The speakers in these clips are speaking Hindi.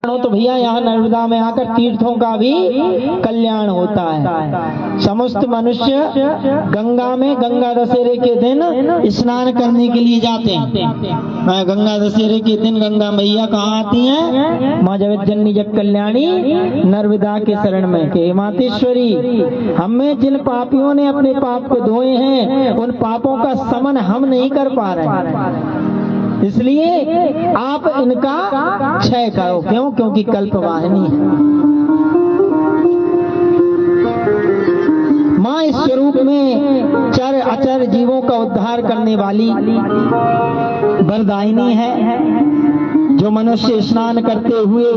तो भैया यहाँ नर्मदा में आकर तीर्थों का भी कल्याण होता है। समस्त मनुष्य गंगा में गंगा दशहरे के दिन स्नान करने के लिए जाते हैं। गंगा दशहरे के दिन गंगा मैया कहाँ आती हैं? माँ जगत जननी जग कल्याणी नर्मदा के शरण में के मातेश्वरी, हमें जिन पापियों ने अपने पाप को धोए हैं उन पापों का समन हम नहीं कर पा रहे, इसलिए आप इनका क्षय करो। क्यों? क्योंकि कल्पवाहिनी है माँ। इस स्वरूप में चर अचर जीवों का उद्धार करने वाली वरदायिनी है। जो मनुष्य स्नान करते हुए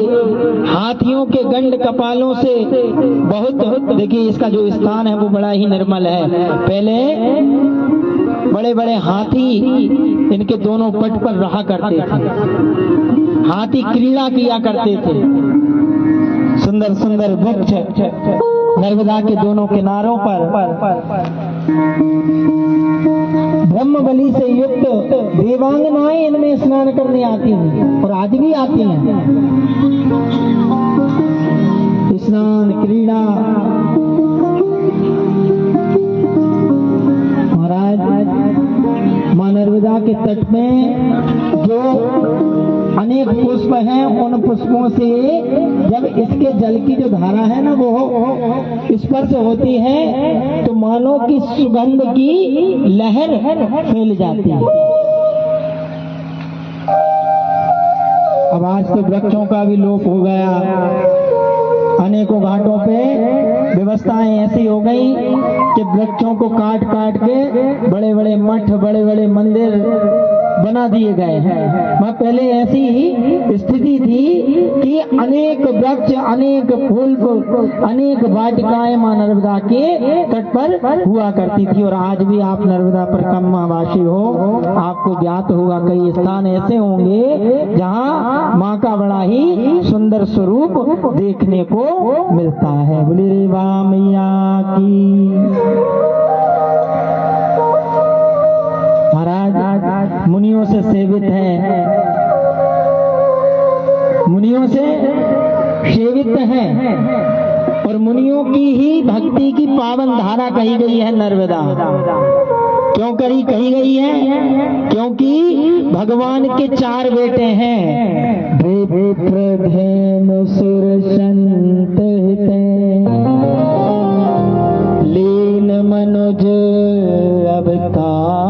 हाथियों के गंड कपालों से बहुत, देखिए इसका जो स्थान है वो बड़ा ही निर्मल है। पहले बड़े बड़े हाथी इनके दोनों पट पर रहा करते थे, हाथी क्रीड़ा किया करते थे। सुंदर सुंदर वृक्ष नर्मदा के दोनों किनारों पर ब्रह्म बलि से युक्त देवांगनाएं इनमें स्नान करने आती हैं और आज भी आती हैं। स्नान क्रीड़ा मां नर्मदा के तट में जो अनेक पुष्प हैं उन पुष्पों से जब इसके जल की जो धारा है ना वो स्पर्श होती है तो मानो की सुगंध की लहर फैल जाती है। अब आज तो वृक्षों का भी लोप हो गया। अनेकों घाटों पे व्यवस्थाएं ऐसी हो गई कि वृक्षों को काट काट के बड़े बड़े मठ, बड़े बड़े मंदिर बना दिए गए हैं। वहाँ पहले ऐसी ही स्थिति थी कि अनेक वृक्ष, अनेक फूल, अनेक वाटिकाएं मां नर्मदा के तट पर हुआ करती थी। और आज भी आप नर्मदा परिक्रमावासी हो, आपको ज्ञात होगा कई स्थान ऐसे होंगे जहाँ माँ का बड़ा ही सुंदर स्वरूप देखने को मिलता है। बोले रे वाह मैया की। महाराज मुनियों से सेवित है, मुनियों से सेवित है और मुनियों की ही भक्ति की पावन धारा कही गई है नर्मदा। क्यों कही गई है? क्योंकि भगवान के 4 बेटे हैं। धेनु सुर संत लीन मनुज अवतार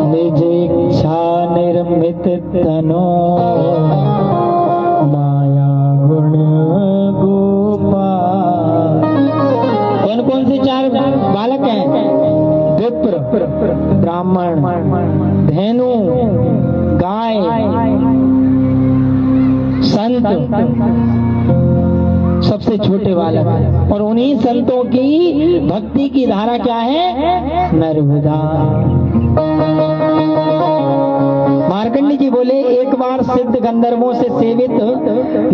निज इच्छा निर्मित तनो माया गुण गोपाल। कौन कौन से 4 बालक हैं? विप्र, ब्राह्मण, धेनु, गाय, संत, सबसे छोटे बालक। और उन्हीं संतों की भक्ति की धारा क्या है? नर्मदा। मार्कंडी जी बोले एक बार सिद्ध गंधर्वों से सेवित,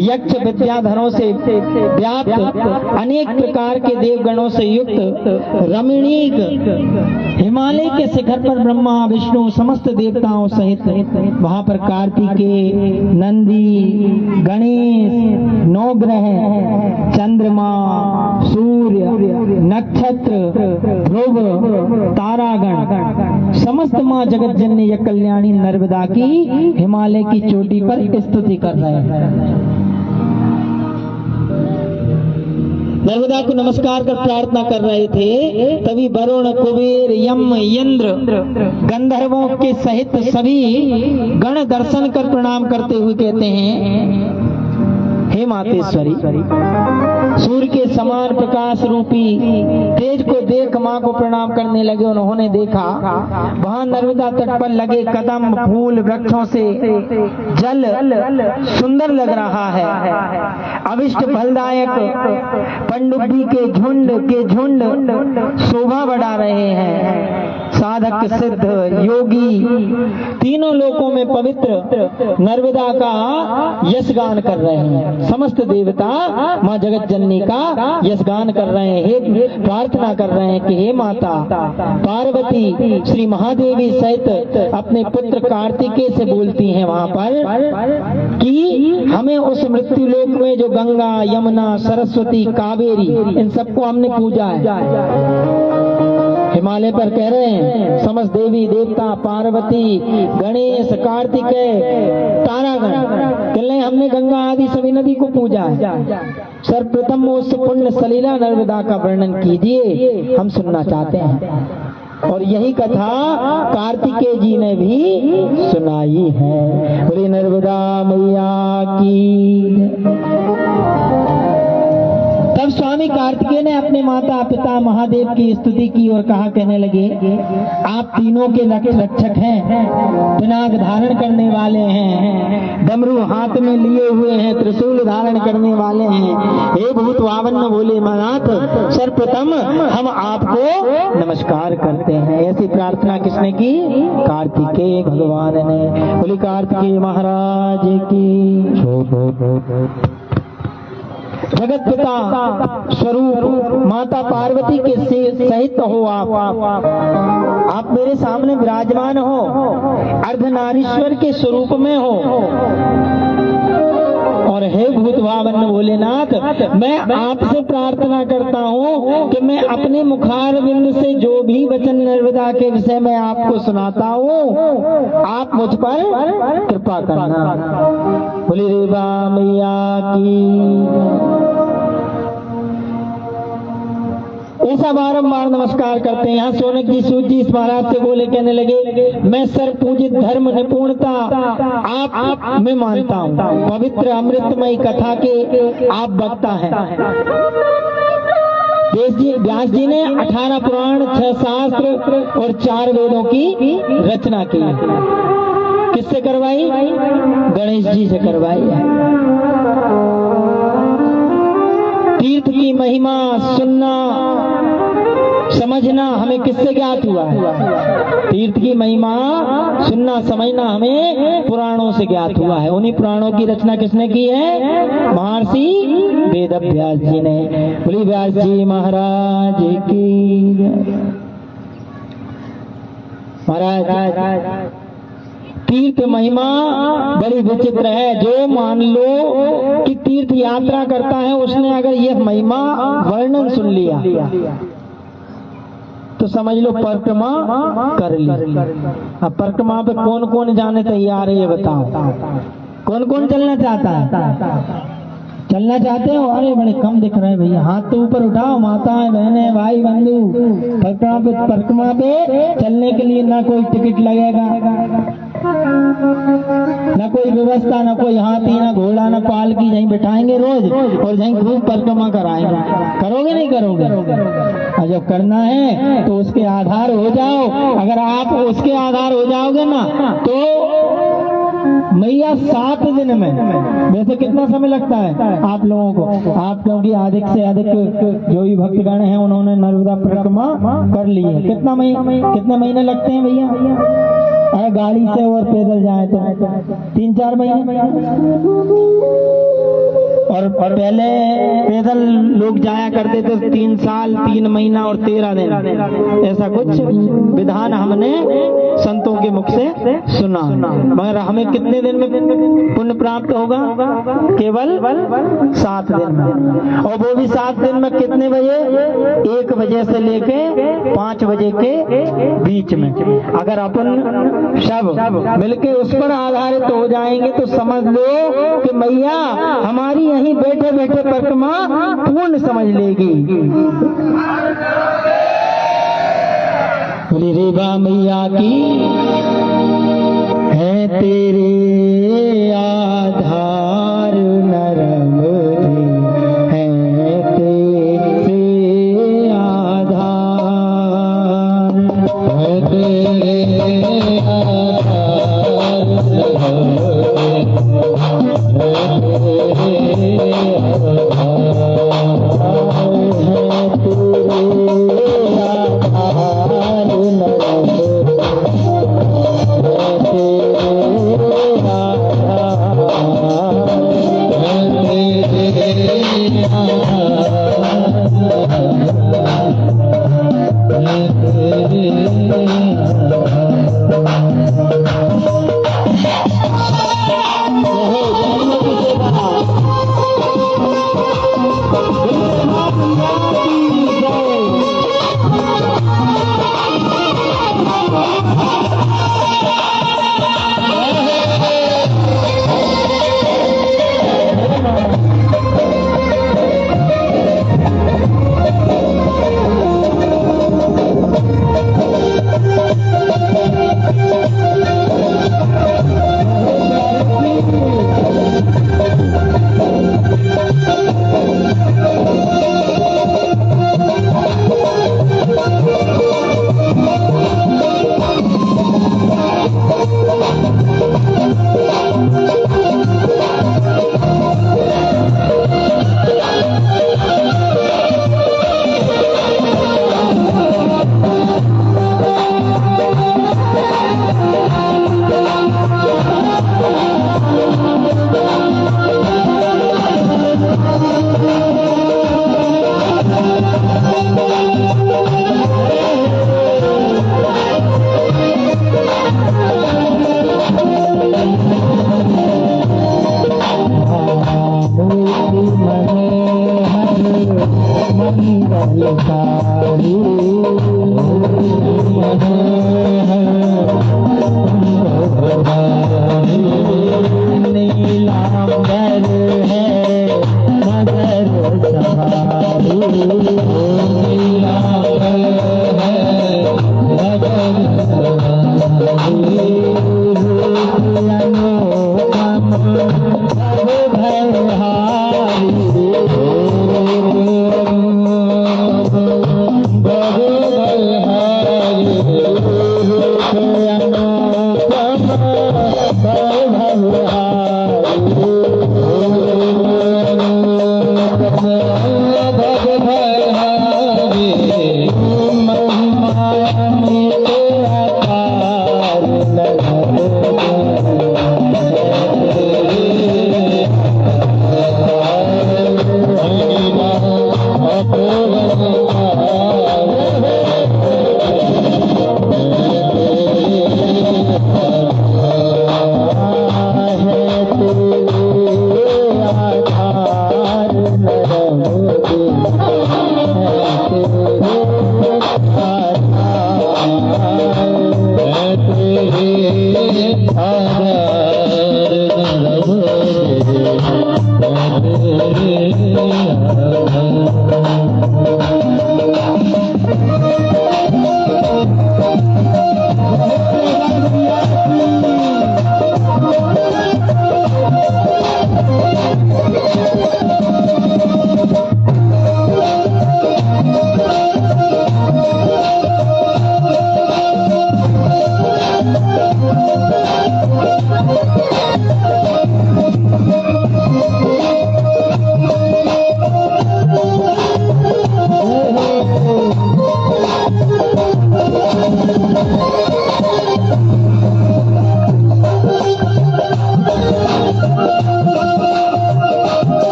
यक्ष विद्याधरों से व्याप्त, अनेक प्रकार के देवगणों से युक्त रमणीक हिमालय के शिखर पर ब्रह्मा विष्णु समस्त देवताओं सहित वहां पर कार्तिकेय, नंदी, गणेश, 9 ग्रह, चंद्रमा, सूर्य, नक्षत्र, ध्रुव, तारागण समस्त मां जगत जननी जग कल्याणी नर्मदा की हिमालय की चोटी पर स्तुति कर रहे हैं। नर्मदा को नमस्कार कर प्रार्थना कर रहे थे। तभी वरुण, कुबेर, यम, इंद्र, गंधर्वों के सहित सभी गण दर्शन कर प्रणाम करते हुए कहते हैं, हे मातेश्वरी, सूर्य के समान प्रकाश रूपी तेज को देख माँ को प्रणाम करने लगे। उन्होंने देखा वहां नर्मदा तट पर लगे कदम, फूल, वृक्षों से जल सुंदर लग रहा है। अविष्ट फलदायक पनडुब्बी के झुंड शोभा बढ़ा रहे हैं। साधक, सिद्ध, योगी तीनों लोकों में पवित्र नर्मदा का यशगान कर रहे हैं। समस्त देवता मां जगत जननी का यशगान कर रहे हैं, हे प्रार्थना कर रहे हैं कि हे माता पार्वती श्री महादेवी सहित अपने पुत्र कार्तिकेय से बोलती हैं वहां पर कि हमें उस मृत्यु लोक में जो गंगा, यमुना, सरस्वती, कावेरी, इन सबको हमने पूजा है। हिमालय पर कह रहे हैं समस्त देवी देवता, पार्वती, गणेश, कार्तिकेय, तारागण, कह रहे हमने गंगा आदि सभी नदी को पूजा है। सर्वप्रथम उस पुण्य सलीला नर्मदा का वर्णन कीजिए, हम सुनना चाहते हैं। और यही कथा कार्तिकेय जी ने भी सुनाई है। बोले नर्मदा मैया की। तब स्वामी कार्तिकेय ने अपने माता पिता महादेव की स्तुति की और कहा, कहने लगे आप तीनों के रक्षक हैं, पिनाक धारण करने वाले हैं, डमरू हाथ में लिए हुए हैं, त्रिशूल धारण करने वाले हैं। हे भूत वावन्न भोले नाथ, सर्वप्रथम हम आपको नमस्कार करते हैं। ऐसी प्रार्थना किसने की? कार्तिकेय भगवान ने। बोले कार्तिकेय महाराज की। जगत पिता स्वरूप माता पार्वती के सहित हो आप मेरे सामने विराजमान हो, अर्धनारीश्वर के स्वरूप में हो। और हे भूत भावन भोलेनाथ, मैं आपसे प्रार्थना करता हूँ कि मैं अपने मुखारविंद से जो भी वचन नर्मदा के विषय में आपको सुनाता हूँ, आप मुझ पर कृपा करना। बोले रेवा मैया की। ऐसा बारंबार नमस्कार करते हैं। यहाँ सोनक जी सूत जी इस महाराज से बोले, कहने लगे मैं सर्व पूजित धर्म निपुणता आप में मानता हूँ। पवित्र अमृतमयी कथा के आप वक्ता हैं। व्यास जी ने 18 पुराण, 6 शास्त्र और 4 वेदों की रचना की। किससे करवाई? गणेश जी से करवाई है। तीर्थ की महिमा सुनना समझना हमें किससे ज्ञात हुआ है? तीर्थ की महिमा सुनना समझना हमें पुराणों से ज्ञात हुआ है। उन्हीं पुराणों की रचना किसने की है? महर्षि वेद व्यास जी ने। बोली व्यास जी महाराज की। महाराज तीर्थ महिमा बड़ी विचित्र है। जो मान लो कि तीर्थ यात्रा करता है, उसने अगर यह महिमा वर्णन सुन लिया तो समझ लो परिक्रमा कर ली। अब परिक्रमा पे कौन कौन जाने तैयार है ये बताओ? कौन कौन चलना चाहता है? चलना चाहते हो? अरे बड़े कम दिख रहे हैं भैया, हाथ तो ऊपर उठाओ। माताएं, बहनें, भाई बंधु, परिक्रमा पे चलने के लिए ना कोई टिकट लगेगा, न कोई व्यवस्था, न कोई हाथी, न घोड़ा, न पालकी, यहीं बिठाएंगे रोज और यहीं खूब परिक्रमा कराएंगे। करोगे नहीं करोगे? और जब करना है तो उसके आधार हो जाओ। अगर आप उसके आधार हो जाओगे ना तो मैया 7 दिन में, वैसे कितना समय लगता है आप लोगों को? आप क्योंकि अधिक से अधिक जो भी भक्तगण हैं उन्होंने नर्मदा परिक्रमा कर ली है। कितने महीने लगते हैं भैया? अगर गाड़ी से और पैदल जाए तो 3-4 महीने। और पहले पैदल लोग जाया करते थे 3 साल, 3 महीना और 13 दिन, ऐसा कुछ विधान हमने संतों के मुख से सुना। मगर हमें कितने दिन में पुण्य प्राप्त होगा? केवल 7 दिन में। और वो भी 7 दिन में कितने बजे? 1 बजे से लेके 5 बजे के बीच में। अगर अपन सब मिलके उस पर आधारित हो जाएंगे तो समझ लो कि मैया हमारी यहीं बैठे बैठे परिक्रमा पूर्ण समझ लेगी। बोली रेवा मैया की। है तेरे आधार नरम है तेरे आधार, है तेरे आधार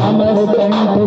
अमर कंठ